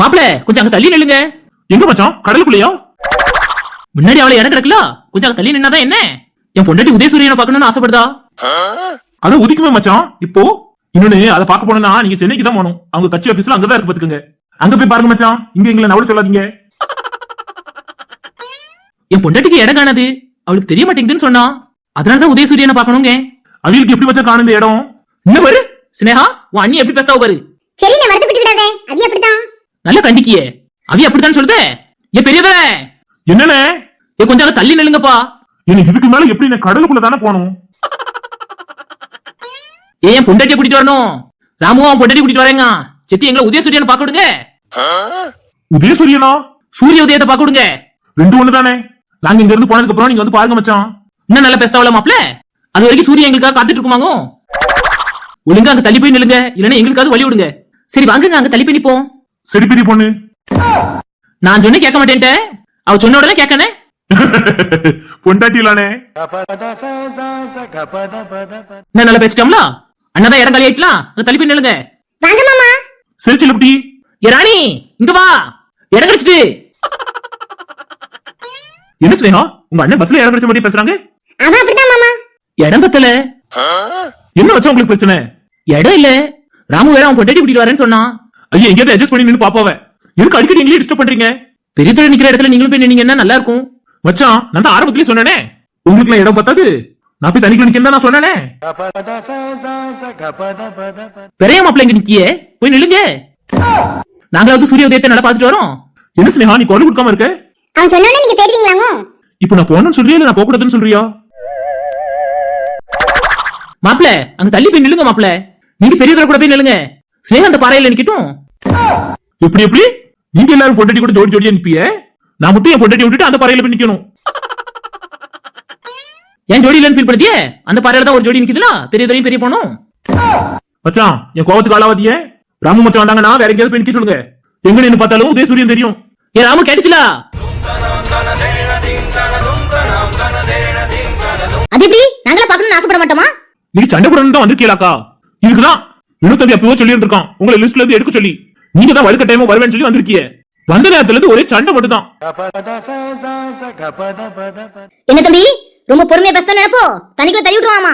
மாப்பிள கொஞ்சம் அங்க தள்ளி நில்லுங்க. எங்க மச்சான்? கடலுக்குள்ளயா? முன்னாடி அவளை இடம் கிடக்கல, கொஞ்சம் அங்க தள்ளி நின்னாதான் என்ன? என் பொண்டாட்டி உதயசூரியனை பாக்கணும்னு ஆசைப்படுதா? அதை உதிக்குமே மச்சான். இப்போ இன்னொன்னு அதை பார்க்க போனா நீங்க சென்னைக்கு தான் போகணும். அவங்க கட்சி ஆபீஸ்ல அங்கதான் இருக்கு பாத்துக்கங்க. அங்க போய் பாருங்க மச்சான். இங்க எங்களை நவல சொல்லாதீங்க. என் பொண்டாட்டிக்கு இடம் காணாது, அவளுக்கு தெரிய மாட்டேங்குதுன்னு சொன்னா. அதனாலதான் உதயசூரியனை பாக்கணுங்க. அவங்களுக்கு எப்படி மச்சான் காணும் இந்த இடம்? என்ன பாரு ஸ்னேகா, உன் அண்ணி எப்படி பேசாவ பாரு. சரி, நான் வருத்தப்பட்டு விடாதே. அவி அப்படிதான். நல்ல கண்டிக்கியே. அவி அப்படித்தான் சொல்லுதே. ஏ பெரியதே, என்னண்ணே? ஏ கொஞ்சம் அங்க தள்ளி நில்லுங்கப்பா. எனக்கு இதுக்கு மேல எப்படி நான் கடலுக்குள்ள தானே போகணும்? ஏன் பொண்டாட்டிய கூட்டிட்டு வரணும்? ராமுவா பொண்டாட்டி கூட்டிட்டு வரேங்க. செத்தி எங்களை உதயசூரியனை பாக்க விடுங்க. உதயசூரியனா? சூரிய உதயத்தை பாக்க விடுங்க. ரெண்டு ஒண்ணு தானே. நாங்க இங்க இருந்து போனதுக்கு அப்புறம் நீங்க வந்து பாருங்க மச்சான். இன்னும் நல்லா பேசத்தாவல மாப்ள. அது வரைக்கும் சூரிய எங்களுக்காக காத்துட்டு இருக்குமாங்க. ஒழுங்கா அங்க தள்ளி போய் நில்லுங்க, இல்லன்னா எங்களுக்காவது வழி விடுங்க. சரி வாங்குங்க, அங்க தள்ளி போய் நிப்போம். சரி பெரிய பொண்ணு. நான் சொன்ன கேட்க மாட்டேன்ட்ட, அவ சொன்ன உடனே கேட்கனே. பொண்டாட்டிலானே. என்ன நல்லா பேசிட்டோம்ல? அண்ணாதான் இடம் காலி ஆயிட்டலாம், அங்க தள்ளி போய் நில்லுங்க. வாங்க மாமா. சரி சிலப்பட்டி. ஏ ராணி, இங்க வா, இடம் கிடைச்சிட்டு. என்ன ஸ்னேகா, உங்க அண்ணன் பஸ்ல இடம் கிடைச்ச மாதிரி பேசுறாங்க? அவன் அப்படிதான் மாமா. இடம் பத்தல. என்ன வச்சா உங்களுக்கு பிரச்சனை? இடம் இல்ல, ராமு வேற அவன் பொண்டாட்டி கூட்டிட்டு வரேன்னு சொன்னான். ஐயா எங்கேயாவது அட்ஜஸ்ட் பண்ணி நின்னு பாப்பாவ. எதுக்கு அடிக்கடி நீங்களே டிஸ்டர்ப் பண்றீங்க? பெரிய துறை நிக்கிற இடத்துல நீங்களும் போய் நின்னீங்கன்னா நல்லா இருக்கும். மச்சான், நான் தான் ஆரம்பத்திலேயே சொன்னேனே, உங்களுக்கு இடம் பத்தாது, நான் போய் தனிக்கு நிக்கிறேன் நான் சொன்னேனே. பெரிய மாப்பிள்ள இங்க நிக்கிய, போய் நில்லுங்க. நாங்களாவது சூரிய உதயத்தை நல்லா பாத்துட்டு வரோம். என்ன ஸ்னேகா, நீ குரல் கொடுக்காம இருக்க? அவன் சொன்னோன்னே நீங்க போயிடுவீங்களாங்க? இப்ப நான் போகணும்னு சொல்றியா இல்ல நான் போக கூடாதுன்னு சொல்றியா? மாப்பிள்ள அங்க தள்ளி போய் நில்லுங்க. மாப்பிள்ள நீங்க பெரிய துறை கூட போய் நில்லுங்க. ஸ்னேகா அந்த பாறையில நிக்கட்டும். எப்படி எப்படி நீங்க எல்லாரும் பொண்டாட்டி கூட ஜோடி ஜோடியா நிப்பிய, நான் மட்டும் என் பொண்டாட்டி விட்டுட்டு அந்த பாறையில போய் நிக்கணும். என் ஜோடி இல்லன்னு ஃபீல் பண்ணியே, அந்த பாறையில தான் ஒரு ஜோடி நிக்குதுல, பெரிய துறையும் பெரிய பொண்ணும். மச்சான் என் கோவத்துக்கு ஆளாவாதிய. ராமு மச்சான் வந்தாங்கன்னா வேற எங்கேயாவது போய் நிக்க சொல்லுங்க. எங்க நின்னு பார்த்தாலும் உதயசூரியன் தெரியும். ஏ ராமு கேட்டுச்சுல? அது எப்படி நாங்கள பாக்கணும்னு ஆசைப்பட மாட்டோமா? நீங்க சண்டை போடணும் தான் வந்திருக்கீங்களாக்கா? இதுக்குதான் இன்னும் தம்பி அப்பவே சொல்லி இருந்திருக்கான், உங்களை லிஸ்ட்ல இருந்து எடுக்க சொல்லி. நீங்க தான் வழுக்க டைம் வருவேன்னு சொல்லி வந்திருக்கீங்க. வந்த நேரத்துல இருந்து ஒரே சண்டை மட்டும் தான். என்ன தம்பி, ரொம்ப பொறுமையா பேச நினைப்போ தனிக்குள்ள தள்ளி விட்டுருவாமா?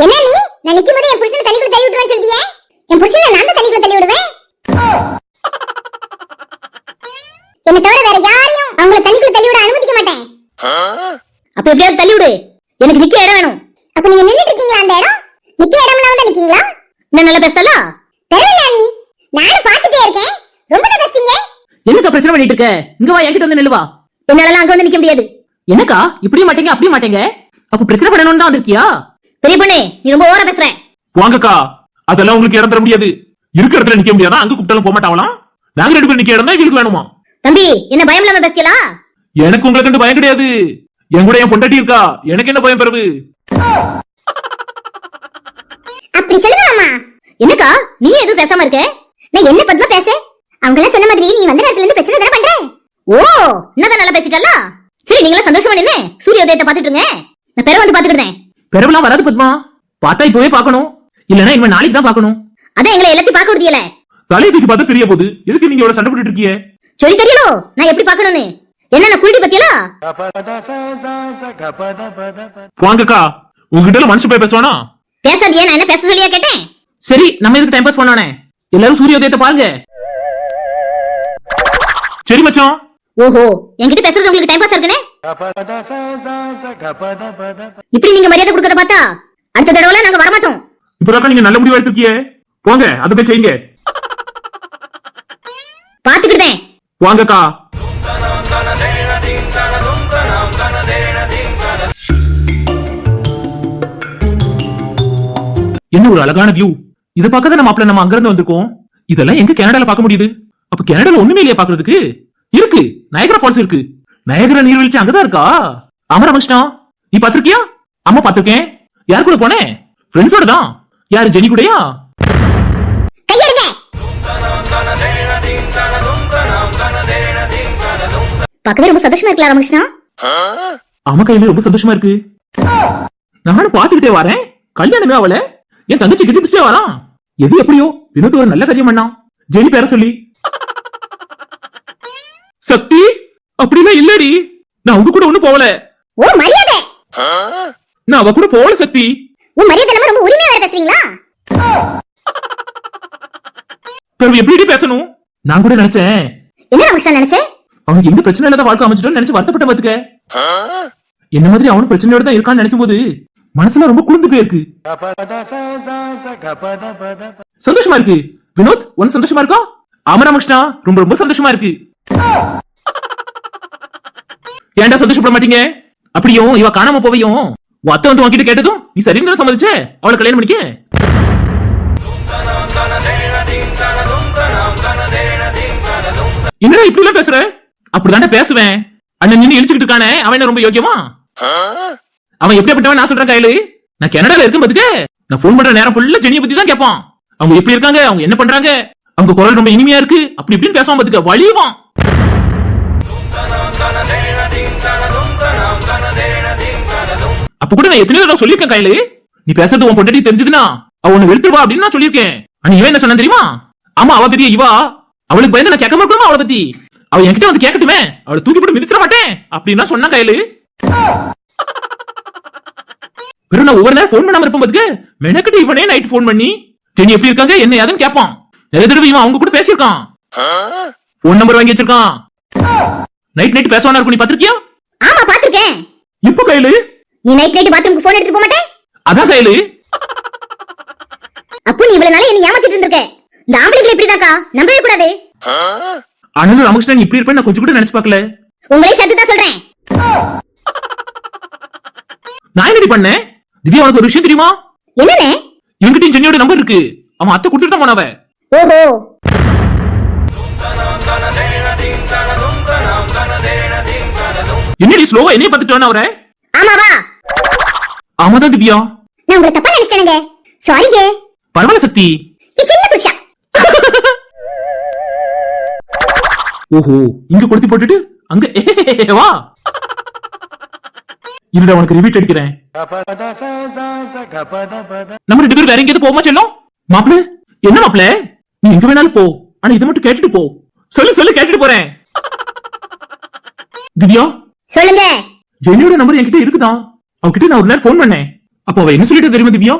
என்ன நீ, நான் நிக்கும் போது என் புருஷனை தனிக்குள்ள தள்ளி விட்டுருவான்னு சொல்றியே? என் புருஷனை நான் தான் தனிக்குள்ள தள்ளி விடுவேன். என்ன தவிர வேற யாரையும் அவங்கள தனிக்குள்ள தள்ளி விட அனுமதிக்க மாட்டேன். அப்ப எப்படியாவது தள்ளி விடு, எனக்கு நிக்க இடம் வேணும். அப்ப நீங்க நின்னுட்டு இருக்கீங்களா? அந்த இடம் நிக்க இடம்லாம் வந்து நிக்கீங்களா? என்ன நல்லா பேசல? தெரியல நீ, நானும் பாத்துட்டே இருக்கேன். ரொம்ப தான் பேசுறீங்க. என்னக்கா பிரச்சனை பண்ணிட்டு இருக்க? இங்க வா, என்கிட்ட வந்து நில்லுவா. என்னால அங்க வந்து நிக்க முடியாது. என்னக்கா இப்படியும் மாட்டேங்க அப்படியும் மாட்டேங்க? அப்ப பிரச்சனை பண்ணணும்னு தான் வந்திருக்கியா? பெரிய பொண்ணே, நீ ரொம்ப ஓவரா பேசுற. வாங்கக்கா, அதெல்லாம் உங்களுக்கு இடம் தர முடியாது. இருக்க இடத்துல நிக்க முடியாதா? அங்க கூப்பிட்டாலும் போக மாட்டாங்களாம். நாங்க ரெண்டு பேரும் நிக்க இடம் தான் இவங்களுக்கு வேணுமா? தம்பி, என்ன பயம் இல்லாம பேசலா? எனக்கு உங்களை கண்டு பயம் கிடையாது. என் கூட என் பொண்டாட்டி இருக்கா, எனக்கு என்ன பயம் பிறகு? அப்படி சொல்லுவாமா? என்னக்கா நீ எதுவும் பேசாம இருக்க? நான் என்ன பத்மா பேச? அவங்க எல்லாம் சொன்ன மாதிரி நீ வந்த நேரத்துல இருந்து பிரச்சனை தான பண்ற. ஓ, என்னதான் நல்லா பேசிட்டல்ல. சரி, நீங்களா சந்தோஷமா நின்னு சூரிய உதயத்தை பாத்துட்டு இருங்க, நான் பெற வந்து பாத்துக்கிட்டேன். பெறவெல்லாம் வராது பத்மா, பார்த்தா இப்பவே பாக்கணும், இல்லன்னா இனிமே நாளைக்கு தான் பாக்கணும். அதான் எங்களை எல்லாத்தையும் பாக்க விடுதியல. தலையை தூக்கி பார்த்தா தெரிய போகுது. எதுக்கு நீங்க இவ்வளவு சண்டை போட்டுட்டு இருக்கீங்க? சொல்லி தெரியலோ நான் எப்படி பாக்கணும்னு. என்ன குருடி பத்தியலா? வாங்கக்கா, உங்ககிட்ட மனுஷன் போய் பேசுவானா? பேசாதியே, நான் என்ன பேச சொல்லியா கேட்டேன்? சரி, நம்ம எதுக்கு டைம் பாஸ் பண்ணானே? எல்லாரும் சூரிய உதயத்தை பாருங்க. சரி மச்சான். ஓஹோ, என்கிட்ட பேசுறது உங்களுக்கு டைம் பாஸ் இருக்குனே. இப்படி நீங்க மரியாதை கொடுக்கறத பார்த்தா அடுத்த தடவை நாங்க வர மாட்டோம். இப்பதான் நீங்க நல்ல முடிவு எடுத்துக்கியே. போங்க, அதை போய் செய்யுங்க. பாத்துக்கிட்டேன். வாங்கக்கா. என்ன ஒரு அழகான வியூ. இத பார்க்க தான் மாப்பிள்ள நம்ம அங்க இருந்து வந்திருக்கோம். இதெல்லாம் எங்க கனடால பார்க்க முடியுது? அப்ப கனடால ஒண்ணுமே இல்லையா பாக்குறதுக்கு? இருக்கு, நயகரா ஃபால்ஸ் இருக்கு. நயகரா நீர்வீழ்ச்சி அங்கதான் இருக்கா? ஆமா ரமேஷ்ணா, நீ பாத்திருக்கியா? அம்மா பாத்திருக்கேன். யார் கூட போனேன்? ஃப்ரெண்ட்ஸோட தான். யாரு, ஜெனி கூடயா? பார்க்கவே ரொம்ப சந்தோஷமா இருக்கலாம் ரமேஷ்ணா. அம்மா கையில ரொம்ப சந்தோஷமா இருக்கு. நானும் பாத்துக்கிட்டே வரேன். கல்யாணமே அவள என் தங்கச்சி கிட்ட வரான். எது எப்படியோ வினோத் ஒரு நல்ல காரியம் பண்ணான். ஜெனி பேர சொல்லி சக்தி அப்படிலாம் இல்லடி, நான் அவங்க கூட ஒண்ணு போகல. ஓ மரியாதை, நான் அவ கூட போகல சக்தி. உன் மரியாதை இல்லாம ரொம்ப உரிமையா வேற பேசுறீங்களா? பிறகு எப்படி பேசணும்? நான் கூட நினைச்சேன் என்ன ராமகிருஷ்ணா நினைச்சேன்? அவனுக்கு எந்த பிரச்சனை இல்லாத வாழ்க்கை அமைச்சிட்டோம்னு நினைச்சு வருத்தப்பட்ட பாத்துக்க. என்ன மாதிரி அவனும் பிரச்சனையோட தான் இருக்கான்னு நினைக்கும் போது மனசுல ரொம்ப குளிர்ந்து போயிருக்கு. சந்தோஷமா இருக்கு. வினோத் உனக்கு சந்தோஷமா இருக்கா? ஆமா ராமகிருஷ்ணா, ரொம்ப ரொம்ப சந்தோஷமா இருக்கு. ஏன்டா சந்தோஷப்பட மாட்டீங்க? அப்படியும் இவ காணாம போவையும் அத்தை வந்து உன்கிட்ட கேட்டதும் நீ சரின்னு சம்மதிச்ச அவளை கல்யாணம் பண்ணிக்க. என்னடா இப்படி எல்லாம் பேசுற? அப்படிதான்டா பேசுவேன். அண்ணன் நின்னு இழிச்சுக்கிட்டு இருக்கானே, அவன் என்ன ரொம்ப யோக்கியமா? அவன் எப்படிப்பட்டவன் நான் சொல்றேன் கையில. நான் கனடால இருக்கேன் பாத்துக்க. நான் போன் பண்ற நேரம் ஃபுல்லா ஜெனியை பத்தி தான் கேட்பான். அவங்க எப்படி இருக்காங்க, அவங்க என்ன பண்றாங்க, அவங்க குரல் ரொம்ப இனிமையா இருக்கு, அப்படி இப்படின்னு பேசுவான் பாத்துக்க. வலிவான். அப்ப கூட நான் எத்தனையோ தடவை சொல்லியிருக்கேன் கையில, நீ பேசுறது உன் பொண்டாட்டி தெரிஞ்சதுன்னா அவ உன்னை வெளுத்துருவா அப்படின்னு நான் சொல்லியிருக்கேன். ஆனா இவன் என்ன சொன்ன தெரியுமா? ஆமா அவ பெரிய இவா, அவளுக்கு பயந்து நான் கேட்காம இருக்கணுமா அவளை பத்தி? அவ என்கிட்ட வந்து கேட்கட்டுமே, அவளை தூக்கி போட்டு மிதிச்சிட மாட்டேன் அப்படின்னா சொன்ன கையில. வெறும் நான் ஒவ்வொரு நேரம் போன் பண்ணாம இருப்பேன் பாத்துக்க. மெனக்கிட்டு இவனே நைட் போன் பண்ணி டெனி எப்படி இருக்காங்க என்ன யாதுன்னு கேட்பான். நிறைய தடவை இவன் அவங்க கூட பேசியிருக்கான். போன் நம்பர் வாங்கி வச்சிருக்கான். நைட் பேசுவானா இருக்கும். நீ பாத்திருக்கியா? ஆமா பாத்திருக்கேன். இப்ப கையில நீ நைட் பாத்ரூமுக்கு போன் எடுத்து போக மாட்டே? அதான் கையில. அப்போ நீ இவ்வளவு நாளா என்ன ஏமாத்திட்டு இருந்திருக்க. இந்த ஆம்பளைங்களை இப்படிதாக்கா, நம்பவே கூடாது. ஆனாலும் ராமகிருஷ்ணன் இப்படி இருப்பேன் நான் கொஞ்சம் கூட நினைச்சு பார்க்கல. உங்களே சேர்த்து தான் சொல்றேன். நான் என்னடி பண்ணேன்? திவ்யா உனக்கு ஒரு விஷயம் தெரியுமா? என்னனே? இவங்கிட்ட ஜெனியோட நம்பர் இருக்கு. அவன் அத்தை கொடுத்துட்டு தான் போனவ. ஓஹோ. என்னடி ஸ்லோவா என்னைய பார்த்துட்டு வர அவரை? ஆமாவா? ஆமாதான் திவ்யா. நான் உங்களை தப்பா நினைச்சிட்டேனுங்க. சாரிங்க. பரவாயில்ல சக்தி. சின்ன புருஷா. ஓஹோ, இங்க கொடுத்து போட்டுட்டு அங்க வா. இருடா உனக்கு ரிப்பீட் அடிக்கிறேன். நம்ம 2 பேரும் வேற எங்கேயாவது போமா செல்லும்? மாப்பிள என்ன மாப்பிள, நீ எங்க வேணாலும் போ, ஆனா இதை மட்டும் கேட்டுட்டு போ. சொல்லு கேட்டுட்டு போறேன். திவ்யா சொல்லுங்க. ஜெனியோட நம்பர் என்கிட்ட இருக்குதா. அவகிட்ட நான் ஒரு நேரம் போன் பண்ணேன். அப்போ அவ என்ன சொல்லிட்டு தெரியுமா திவ்யா?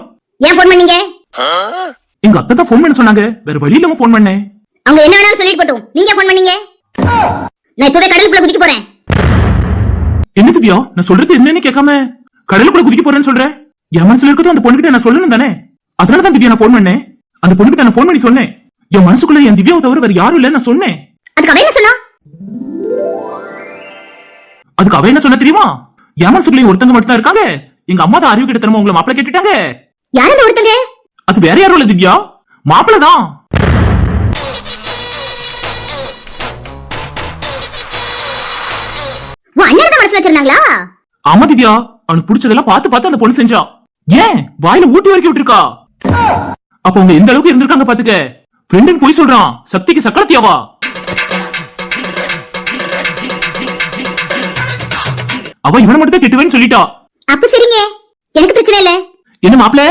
ஏன் போன் பண்ணீங்க? எங்க அத்தை தான் போன் பண்ண சொன்னாங்க, வேற வழி இல்லாம போன் பண்ணேன். அவங்க என்ன வேணாலும் சொல்லிட்டு போட்டும், நீங்க போன் பண்ணீங்க. நான் இப்பவே கடலுக்குள்ள குதிக்க போறேன். என்ன திவ்யா, நான் சொல்றது என்னன்னு கேட்காம கடலுக்குள்ள குதிக்க போறேன்னு சொல்றேன். என் மனசுல இருக்கிறது அந்த பொண்ணுகிட்ட நான் சொல்லணும் தானே. அதனாலதான் திவ்யா நான் போன் பண்ணேன். அந்த பொண்ணுகிட்ட நான் போன் பண்ணி சொன்னேன், என் மனசுக்குள்ள என் திவ்யாவை தவிர வேற யாரும் இல்ல நான் சொன்னேன். அதுக்கு அவ என்ன சொன்னா? அதுக்கு அவ என்ன சொன்ன தெரியுமா? என் மனசுக்குள்ள ஒருத்தங்க மட்டும் தான் இருக்காங்க, எங்க அம்மா தான் அறிவு கிட்ட தரமா உங்களை மாப்பிள கேட்டுட்டாங்க. யாரும் ஒருத்தங்க? அது வேற யாரும் இல்ல திவ்யா, மாப்பிள தான். அண்ணன் தான் மனசுல வச்சிருந்தாங்களா? ஆமா திவ்யா, அவனுக்கு பிடிச்சதெல்லாம் பார்த்து அந்த பொண்ணு செஞ்சா. ஏன் வாயில ஊட்டி வரைக்கும் விட்டுருக்கா. அப்ப அவங்க எந்த அளவுக்கு இருந்திருக்காங்க பாத்துக்க. ஃப்ரெண்டுன்னு போய் சொல்றான், சக்திக்கு சக்கரத்தியாவா. அவ இவனை மட்டும் தான் கெட்டுவேன்னு சொல்லிட்டா. அப்ப சரிங்க, எனக்கு பிரச்சனை இல்ல. என்ன மாப்பிள,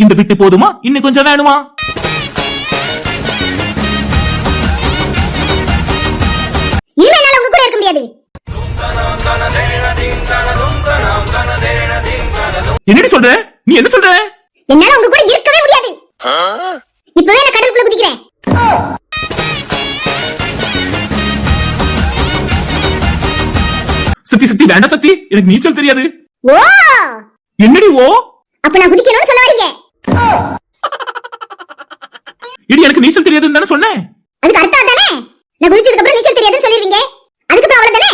இந்த பிட்டு போதுமா இன்னும் கொஞ்சம் வேணுமா? இனிமேனால உங்க கூட இருக்க முடியாது. என்னடி சொல்ற? நீ என்ன சொல்ற? என்னால உங்க கூட இருக்கவே முடியாது. இப்பவே நான் கடலுக்குள்ள குதிக்கிறேன். சக்தி வேண்டாம் சக்தி, எனக்கு நீச்சல் தெரியாது. ஓ, என்னடி ஓ? அப்ப நான் குதிக்கணும்னு சொல்ல வரீங்க? இடி எனக்கு நீச்சல் தெரியாதுன்னு தானே சொன்னேன். அதுக்கு அர்த்தம் தானே, நான் குதிச்சதுக்கு அப்புறம் நீச்சல் தெரியாதுன்னு சொல்லிடுவீங்க. அதுக்கு அப்புறம் அவ்வளவுதானே.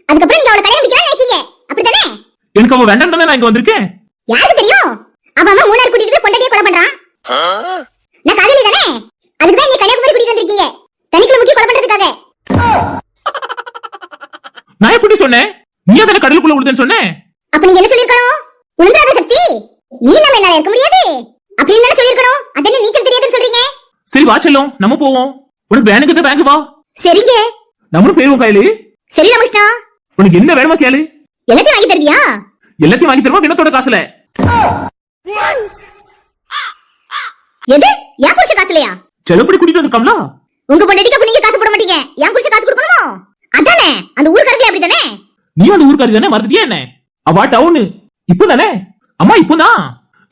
அதுக்கப்புறம் நீங்க அவளை கல்யாணம் பண்ணிக்கலாம்னு நினைச்சீங்க, அப்படிதானே? எனக்கு அவ வேண்டாம் தானே நான் இங்க வந்திருக்கேன். யாருக்கு தெரியும்? அவன் அம்மா மூணார் கூட்டிட்டு போய் பொண்டாட்டியை கொலை பண்றான். நான் காதலி தானே, அதுக்கு தான் நீங்க கன்னியாகுமரி கூட்டிட்டு வந்திருக்கீங்க, தனிக்குள்ள முக்கிய கொலை பண்றதுக்காக. நான் எப்படி சொன்னேன்? நீ தானே கடலுக்குள்ள விடுதேன்னு சொன்னேன். அப்ப நீங்க என்ன சொல்லிருக்கணும்? உளுந்தாத சக்தி, நீ இல்லாம என்னால இருக்க முடியாது அப்படின்னு தானே சொல்லிருக்கணும். அதென்ன நீச்சல் தெரியாதுன்னு சொல்றீங்க? சரி வா செல்லும், நம்ம போவோம். உனக்கு வேணுங்கிறத பேங்க் வா. சரிங்க, நம்மளும் போயிருவோம் கையில. சரி ராமகிருஷ்ணா, உனக்கு என்ன வேணுமா கேளு. எல்லாத்தையும் வாங்கி தருவியா? எல்லாத்தையும் வாங்கி தருவோம், வினத்தோட காசுல. எது? என் புருஷ காசுலையா? செலப்படி கூட்டிட்டு வந்திருக்கோம்ல. உங்க பொண்டாட்டிக்கு அப்ப நீங்க காசு போட மாட்டீங்க, என் புருஷ காசு கொடுக்கணுமோ? அதானே அந்த ஊர்க்காரங்களே அப்படிதானே. நீ அந்த ஊருக்காரி தானே, மறந்துட்டியா என்ன? அவ டவுனு இப்போ தானே. அம்மா இப்போதான்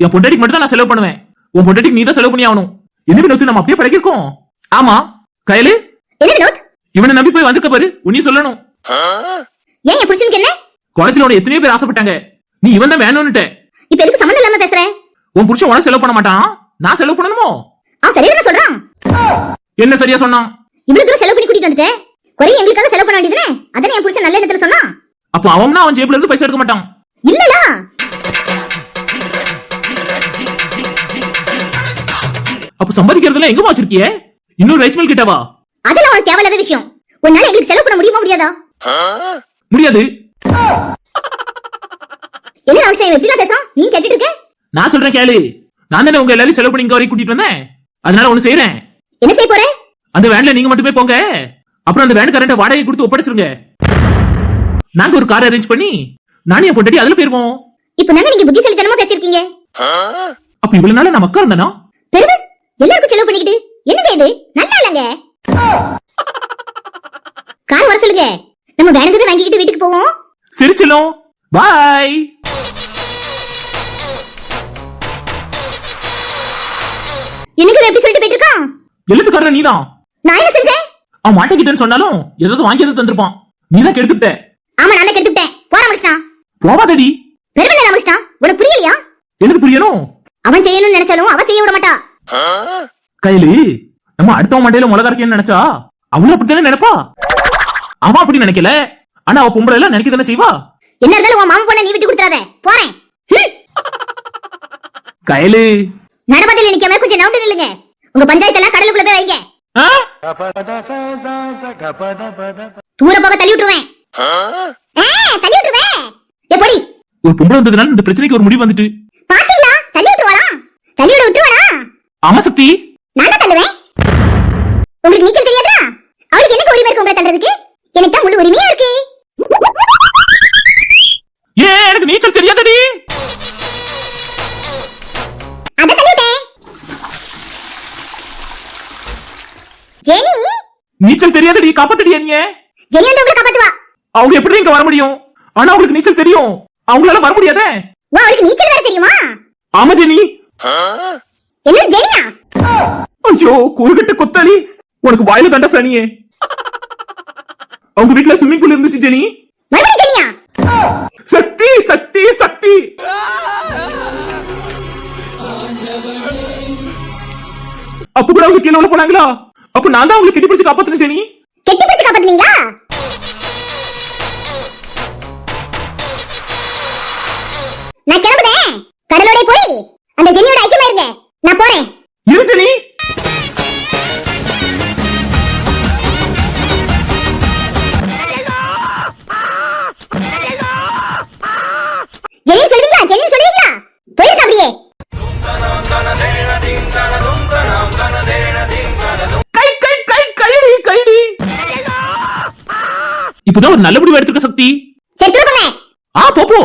என் பொண்டாட்டிக்கு மட்டும் தான் நான் செலவு பண்ணுவேன். உன் பொண்டாட்டிக்கு நீ தான் செலவு பண்ணி ஆகணும். என்ன வினோத் நம்ம அப்படியே பழகிருக்கோம். ஆமா கயலு, என்ன வினோத்? இவனை நம்பி போய் வந்திருக்க பாரு. உன்னையும் சொல்லணும். ஏன் என் புருஷனுக்கு என்ன? காலேஜ்ல உன எத்தனையோ பேர் ஆசைப்பட்டாங்க. நீ இவன் தான் வேணும்னுட்ட. இப்ப எதுக்கு சம்மந்தம் இல்லாம பேசுற? உன் புருஷன் உன செலவு பண்ண மாட்டான், நான் செலவு பண்ணணுமோ? சரியா சொல்றான். என்ன சரியா சொன்னான்? இவ்வளவு தூரம் செலவு பண்ணி கூட்டிட்டு வந்துட்டேன், குறைய எங்களுக்காக செலவு பண்ண வேண்டியதுனே. அதானே என் புருஷன் நல்ல இடத்துல சொன்னான். அப்ப அவன் அவன் ஜேபுல இருந்து பைசா எடுக்க மாட்டான். இல்லலா, அப்ப சம்பாதிக்கிறதுல எங்க வச்சிருக்கிய? இன்னொரு ரைஸ் மில் கிட்டவா? அதெல்லாம் உனக்கு தேவையில்லாத விஷயம். உன்னால எங்களுக்கு செலவு பண்ண முடியுமா முடியாதா? முடியாது. என்ன அவசியம் எப்படிலாம் பேசுறான்? நீ கேட்டுட்டு இருக்க? நான் சொல்றேன் கேளு. நான் தானே உங்க எல்லாரும் செலவு பண்ணி இங்க வரைக்கும் கூட்டிட்டு வந்தேன். அதனால ஒண்ணு செய்யறேன். என்ன செய்ய போற? அந்த வேன்ல நீங்க மட்டுமே போங்க. அப்புறம் அந்த வேன் கரண்ட வாடகை கொடுத்து ஒப்படைச்சிருங்க. நாங்க ஒரு கார் அரேஞ்ச் பண்ணி நானே பொண்டாட்டி அதுல போயிருவோம். இப்போ நாங்க நீங்க புத்திசாலித்தனமா பேசிருக்கீங்க. அப்ப இவ்வளவு நாள் நான் மக்கா இருந்தனா? பெருமை எல்லாருக்கும் செலவு பண்ணிக்கிட்டு என்னங்க இது? நல்லா இல்லங்க. கார் வர சொல்லுங்க, நம்ம வேணுங்கிறத வாங்கிக்கிட்டு வீட்டுக்கு போவோம். சரி செல்லும், பாய். எனக்கு எப்படி சொல்லிட்டு போயிட்டு இருக்கான்? எழுத்துக்காரர் நீதான். நான் என்ன செஞ்சேன்? அவன் மாட்டேங்கிட்டேன்னு சொன்னாலும் ஏதாவது வாங்கி எதாவது தந்திருப்பான். நீதான் கெடுத்துட்ட. ஆமா நான் தான் கெடுத்துட்டேன். போற மனுஷனா போவாதடி. பெருமை மனுஷனா, உனக்கு புரியலையா? எனக்கு புரியணும். அவன் செய்யணும்னு நினைச்சாலும் அவன் செய்ய விட மாட்டா. கையில நம்ம அடுத்தவன் மண்டையில முளகா இருக்கேன்னு நினைச்சா அவளும் அப்படித்தானே நினைப்பா. அவன் அப்படி நினைக்கல, ஆனா அவ பொம்பளை எல்லாம் நினைக்க தானே செய்வா. என்ன இருந்தாலும் உன் மாமா பொண்ணை நீ விட்டு கொடுத்துறாத. போறேன். கையில நடபாதையில நிக்காம கொஞ்சம் நவுண்டு நில்லுங்க. உங்க பஞ்சாயத்து எல்லாம் கடலுக்குள்ள போய் வைங்க. தூர போக தள்ளி விட்டுருவேன். தள்ளி விட்டுருவேன். எப்படி? ஒரு பொம்பளை வந்ததுனால இந்த பிரச்சனைக்கு ஒரு முடிவு வந்துட்டு. பாத்தீங்களா? தள்ளி விட்டுருவாளா? தள்ளி விட்டுருவாளா? ஆமா சக்தி, நான் தான் தள்ளுவேன். உங்களுக்கு நீச்சல் தெரியாதா? அவளுக்கு எனக்கு உரிமை இருக்கு உங்களை தள்ளுறதுக்கு? எனக்கு தான் முழு உரிமையா இருக்கு. ஏன் எனக்கு நீச்சல் தெரியாதடி? அத தள்ளிவிட்டேன். ஜெனி, நீச்சல் தெரியாதடி, காப்பாத்தடி நீ. ஜெனி வந்து உங்களை காப்பாத்துவா. அவங்க எப்படி இங்க வர முடியும்? ஆனா அவங்களுக்கு நீச்சல் தெரியும், அவங்களால வர முடியாதே. அவளுக்கு நீச்சல் வேற தெரியுமா? ஆமா ஜெனி. என்ன ஜெனியா? ஐயோ கூறுகட்ட கொத்தாளி, உனக்கு வாயில தண்ட சனியே. அவங்க வீட்டுல ஸ்விம்மிங் பூல் இருந்துச்சு ஜெனி. மறுபடியும் ஜெனியா? சக்தி சக்தி சக்தி. அப்ப கூட அவங்க கீழே உள்ள போனாங்களா? அப்ப நான் தான் அவங்களை கெட்டி பிடிச்சு காப்பாத்தினேன் ஜெனி. கெட்டி பிடிச்சு காப்பாத்துனீங்களா? நான் கிளம்புறேன். கடலோட போய் அந்த ஜெனியோட ஐக்கியமா இருங்க. நான் போறேன். இரு ஜெனி. ஜெனி சொல்லுங்க, ஜெனி சொல்லுவீங்களா? போயிருக்க அப்படியே. கை கை கை கைடி கைடி. இப்பதான் ஒரு நல்ல முடிவு எடுத்துக்க சக்தி. சரி திரும்புங்க. போ.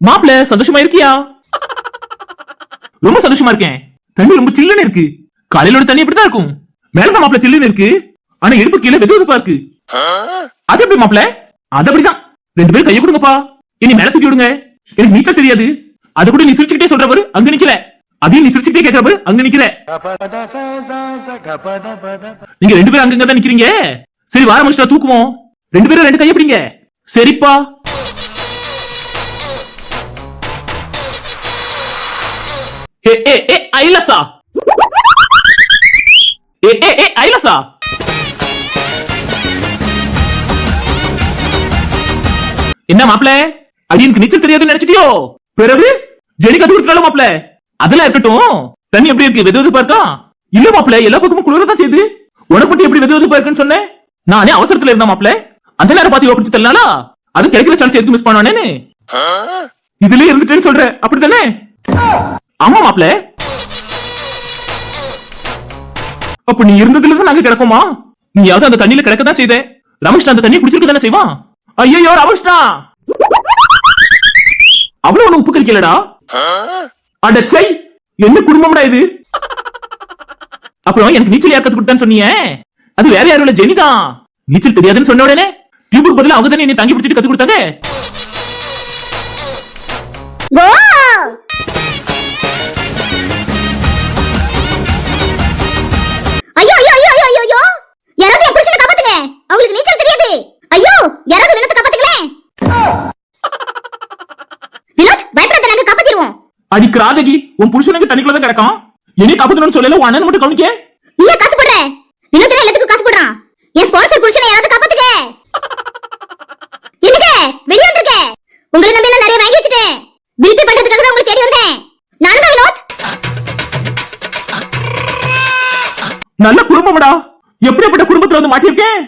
மாப்ள சந்தோஷமா இருக்கியா? ரொம்ப சந்தோஷமா இருக்கேன். தண்ணி ரொம்ப சில்லுன்னு இருக்கு. காலையிலோட தண்ணி எப்படிதான் இருக்கும்? மேலதான் மாப்ள சில்லுன்னு இருக்கு, ஆனா இடுப்பு கீழே வெது வெதுப்பா இருக்கு. அது எப்படி மாப்ள? அது அப்படிதான். 2 பேரும் கையை கொடுங்கப்பா. இனி மேல தூக்கி விடுங்க. எனக்கு நீச்சல் தெரியாது. அது கூட நீ சிரிச்சுக்கிட்டே சொல்ற பாரு, அங்க நிக்கிற. அதையும் நீ சிரிச்சுக்கிட்டே கேட்கிற பாரு, அங்க நிக்கிற. நீங்க 2 பேரும் அங்கங்க தான் நிக்கிறீங்க. சரி வார முடிச்சுட்டா தூக்குவோம். 2 பேரும் 2 கையை பிடிங்க. சரிப்பா. ஐலசா. ஐலசா. என்ன மாப்ள, அது எனக்கு நீச்சல் தெரியாதுன்னு நினைச்சிட்டியோ? பிறகு ஜெனி கத்து கொடுத்தாலும் மாப்ள. அதெல்லாம் இருக்கட்டும், தண்ணி எப்படி இருக்கு? வெது வெதுப்பா இருக்கா? இல்ல மாப்ள, எல்லா பக்கமும் குளிரதான் செய்யுது. உனக்கு மட்டும் எப்படி வெது வெதுப்பா இருக்குன்னு சொன்னேன்? நானே அவசரத்துல இருந்தேன் மாப்ள. அந்த நேரம் பாத்து யோசிச்சு தரலாம்ல. அது கிடைக்கிற சான்ஸ் எதுக்கு மிஸ் பண்ணுவானேன்னு இதுலயே இருந்துட்டேன்னு சொல்ற, அப்படித்தானே? ஆமா மாப்ள. அப்ப நீ இருந்ததுல இருந்து நாங்க கிடக்குமா? நீயாவது அந்த தண்ணியில கிடக்கதான் செய்த. ரமேஷ்னா அந்த தண்ணி குடிச்சிருக்க தானே செய்வான். ஐயோ ரமேஷ்னா, அவ்வளவு ஒண்ணு உப்பு கறிக்கலடா. அடச்சை, என்ன குடும்பம்டா இது? அப்புறம் எனக்கு நீச்சல் யார் கத்து கொடுத்தான்னு சொன்னீங்க? அது வேற யாரும் இல்ல, ஜெனி தான். நீச்சல் தெரியாதுன்னு சொன்ன உடனே டியூபுக்கு பதிலா அவங்க தானே என்னை தங்கி பிடிச்சிட்டு கத்து கொடுத்தாங்க. ஓ ஐயோ ஐயோ ஐயோ ஐயோ ஐயோ யாராவது என் புருஷனை காப்பாத்துங்க, அவங்களுக்கு நீச்சல் தெரியாது. ஐயோ யாராவது வினோத்தை காப்பாத்துங்களே. வினோத் பயப்படாத, நாங்க காப்பாத்திடுவோம். அடி கிராதகி, உன் புருஷனுக்கு தண்ணிக்குள்ள தான் கிடக்கான். என்னை காப்பாத்தணும்னு சொல்லல, உன் அண்ணன் மட்டும் கவனிக்க. நீ காசு போடுற, வினோத் எல்லாத்துக்கும் காசு போடுறான். என் ஸ்பான்சர் புருஷனை யாராவது காப்பாத்துங்க. என்னங்க வெளிய வந்திருக்க, உங்களை நம்பி நான் நிறைய வாங்கி வச்சிட்டேன். பில் பே பண்றதுக்காக தான் உங்களை தேடி வந்தேன். நானும் தான் வினோத். நல்ல குடும்பம்டா, எப்படிப்பட்ட குடும்பத்துல வந்து மாட்டிருக்கேன்.